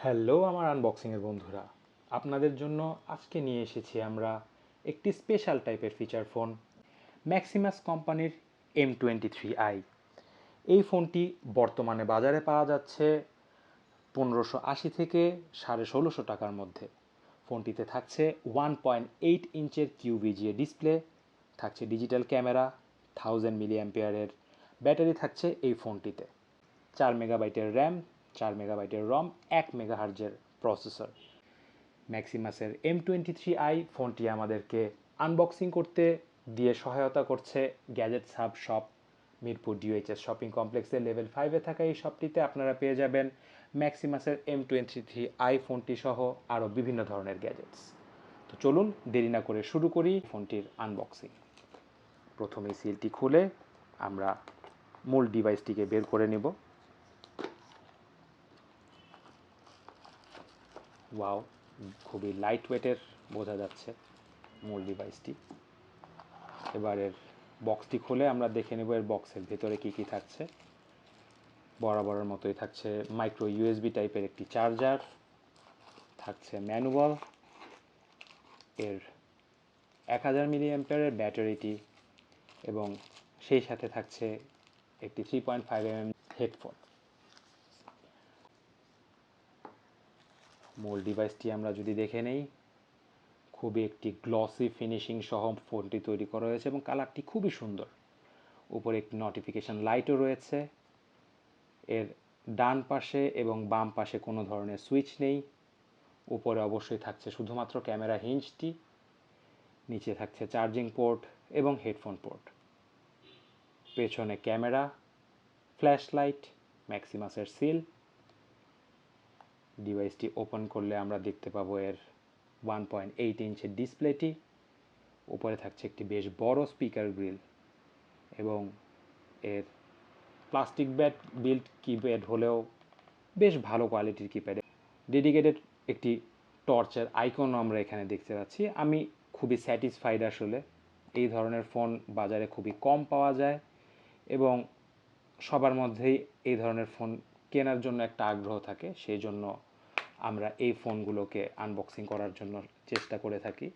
Hello আমার unboxing এর বন্ধুরা, আপনাদের জন্য আজকে নিয়ে এসেছি আমরা একটি স্পেশাল টাইপের ফিচার ফোন, ম্যাক্সিমাস কোম্পানির M23i। এই ফোনটি বর্তমানে বাজারে পাওয়া যাচ্ছে 1580 থেকে 1650 টাকার মধ্যে। ফোনটিতে থাকছে 1.8 ইঞ্চের কিউভিজিএ ডিসপ্লে, থাকছে ডিজিটাল ক্যামেরা, 1000 মিলি অ্যাম্পিয়ারের ব্যাটারি থাকছে এই ফোনটিতে, 4 মেগাবাইটের র্যাম, 4 মেগাবাইটের রম, 1 মেগাহার্জের প্রসেসর। ম্যাক্সিমাসের M23i ফোনটি আমাদেরকে আনবক্সিং করতে দিয়ে সহায়তা করছে gadgets hub shop, Mirpur DOHS shopping কমপ্লেক্সের লেভেল 5-এ থাকা এই শপটিতে আপনারা পেয়ে যাবেন ম্যাক্সিমাসের M23i ফোনটি সহ আরও বিভিন্ন ধরনের গ্যাজেটস। তো চলুন দেরি না করে শুরু করি ফোনটির আনবক্সিং। প্রথমেই সিলটি খুলে আমরা মূল ডিভাইসটিকে বের করে নেব। ওয়াও, খুবই লাইট ওয়েটের বোঝা যাচ্ছে মূল ডিভাইসটি। এবারের বক্সটি খুলে আমরা দেখে নেব এর বক্সের ভেতরে কি কি থাকছে। বরাবরের মতোই থাকছে মাইক্রো ইউএসবি টাইপের একটি চার্জার, থাকছে ম্যানুয়াল, এর 1000 মিলি অ্যাম্পিয়ারের ব্যাটারিটি এবং সেই সাথে থাকছে একটি 3.5mm হেডফোন। মূল ডিভাইসটি আমরা যদি দেখে নেই, খুবই একটি গ্লসি ফিনিশিং সহ ফোনটি তৈরি করা হয়েছে এবং কালারটি খুবই সুন্দর। উপরে একটি নোটিফিকেশন লাইটও রয়েছে। এর ডান পাশে এবং বাম পাশে কোনো ধরনের সুইচ নেই। উপরে অবশ্যই থাকছে শুধুমাত্র ক্যামেরা হিঞ্জটি, নিচে থাকছে চার্জিং পোর্ট এবং হেডফোন পোর্ট। পেছনে ক্যামেরা, ফ্ল্যাশ লাইট, ম্যাক্সিমাসের সিল। ডিভাইসটি ওপেন করলে আমরা দেখতে পাবো এর 1.8 ইঞ্চের ডিসপ্লেটি। উপরে থাকছে একটি বেশ বড় স্পিকার গ্রিল এবং এর প্লাস্টিক ব্যাট বিল্ড কিপ্যাড হলেও বেশ ভালো কোয়ালিটির কিপ্যাড। ডেডিকেটেড একটি টর্চের আইকন আমরা এখানে দেখতে পাচ্ছি। আমি খুবই স্যাটিসফাইড আসলে। এই ধরনের ফোন বাজারে খুবই কম পাওয়া যায় এবং সবার মধ্যেই এই ধরনের ফোন কেনার জন্য একটা আগ্রহ থাকে, সেই জন্য আমরা এই ফোনগুলোকে আনবক্সিং করার জন্য চেষ্টা করে থাকি।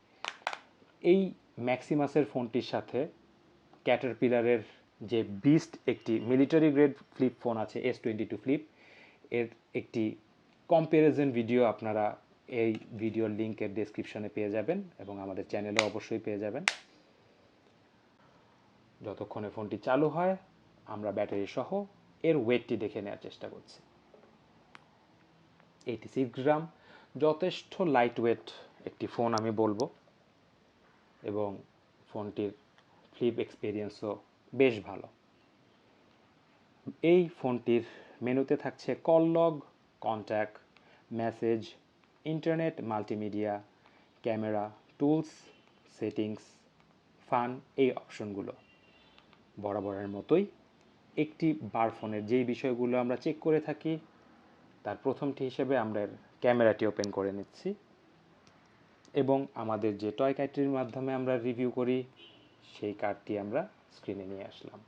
এই ম্যাক্সিমাসের ফোনটির সাথে ক্যাটারপিলারের যে বিস্ট একটি মিলিটারি গ্রেড ফ্লিপ ফোন আছে S22 ফ্লিপ, এর একটি কম্প্যারিজন ভিডিও আপনারা এই ভিডিওর লিঙ্কের ডেসক্রিপশনে পেয়ে যাবেন এবং আমাদের চ্যানেলেও অবশ্যই পেয়ে যাবেন। যতক্ষণে ফোনটি চালু হয় আমরা ব্যাটারি সহ এর ওয়েটটি দেখে নেওয়ার চেষ্টা করছি। 86 গ্রাম, যথেষ্ট লাইট ওয়েট একটি ফোন আমি বলবো এবং ফোনটির ফ্লিপ এক্সপিরিয়েন্সও বেশ ভালো। এই ফোনটির মেনুতে থাকছে call log, contact, message, internet, multimedia, camera, tools, settings, fun, এই অপশনগুলো। বরাবরের মতোই একটি বার ফোনের যেই বিষয়গুলো আমরা চেক করে থাকি তার প্রথমটি হিসেবে আমরা ক্যামেরাটি ওপেন করে নিচ্ছি এবং আমাদের যে টয় কার্ডটির মাধ্যমে আমরা রিভিউ করি সেই কার্ডটি আমরা স্ক্রিনে নিয়ে আসলাম।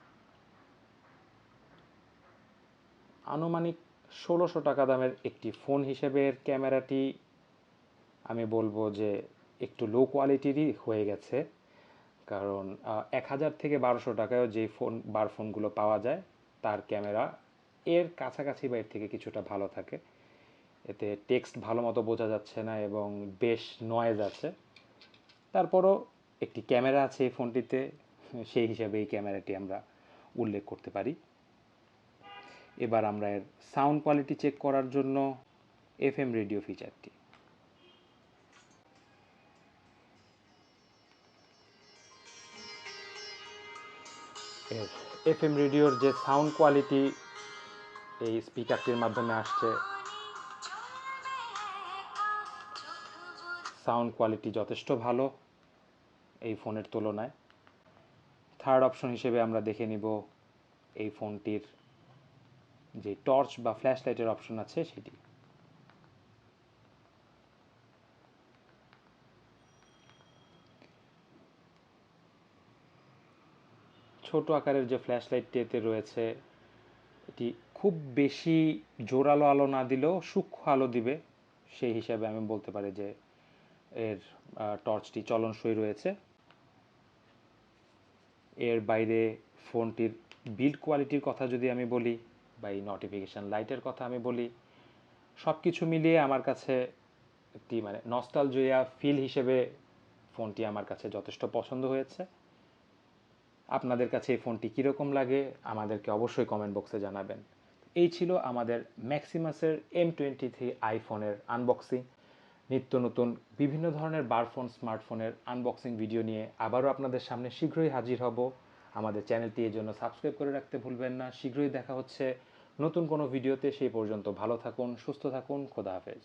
আনুমানিক 1600 টাকা দামের একটি ফোন হিসেবে এর ক্যামেরাটি আমি বলবো যে একটু লো কোয়ালিটিরই হয়ে গেছে, কারণ 1000 থেকে 1200 টাকায়ও যেই ফোনগুলো পাওয়া যায় তার ক্যামেরা এর কাছাকাছি বা এর থেকে কিছুটা ভালো থাকে। এতে টেক্সট ভালো মতো বোঝা যাচ্ছে না এবং বেশ নয়েজ আছে। তারপরও একটি ক্যামেরা আছে এই ফোনটিতে, সেই হিসাবে এই ক্যামেরাটি আমরা উল্লেখ করতে পারি। এবার আমরা এর সাউন্ড কোয়ালিটি চেক করার জন্য এফএম রেডিও ফিচারটি, এর এফএম রেডিওর যে সাউন্ড কোয়ালিটি এই স্পিকারটির মাধ্যমে আসছে, সাউন্ড কোয়ালিটি যথেষ্ট ভালো এই ফোনের তুলনায়। থার্ড অপশন হিসেবে আমরা দেখে নিব এই ফোনটির যে টর্চ বা ফ্ল্যাশ লাইটের অপশন আছে সেটি। ছোট আকারের যে ফ্ল্যাশ লাইটটি এতে রয়েছে এটি খুব খুব বেশি জোরালো আলো না দিলেও সূক্ষ্ম আলো দিবে, সেই হিসাবে আমি বলতে পারি যে এর টর্চটি চলনসই রয়েছে। এর বাইরে ফোনটির বিল্ড কোয়ালিটির কথা যদি আমি বলি বা এই নোটিফিকেশান লাইটের কথা আমি বলি, সব কিছু মিলিয়ে আমার কাছে একটি মানে নস্টালজিয়া ফিল হিসেবে ফোনটি আমার কাছে যথেষ্ট পছন্দ হয়েছে। আপনাদের কাছে এই ফোনটি কীরকম লাগে আমাদেরকে অবশ্যই কমেন্ট বক্সে জানাবেন। এই ছিল আমাদের ম্যাক্সিমাসের M23 আইফোনের আনবক্সিং। নিত্য নতুন বিভিন্ন ধরনের বারফোন স্মার্টফোনের আনবক্সিং ভিডিও নিয়ে আবারও আপনাদের সামনে শীঘ্রই হাজির হব। আমাদের চ্যানেলটি এই জন্য সাবস্ক্রাইব করে রাখতে ভুলবেন না। শীঘ্রই দেখা হচ্ছে নতুন কোনো ভিডিওতে। সেই পর্যন্ত ভালো থাকুন, সুস্থ থাকুন, খোদা হাফেজ।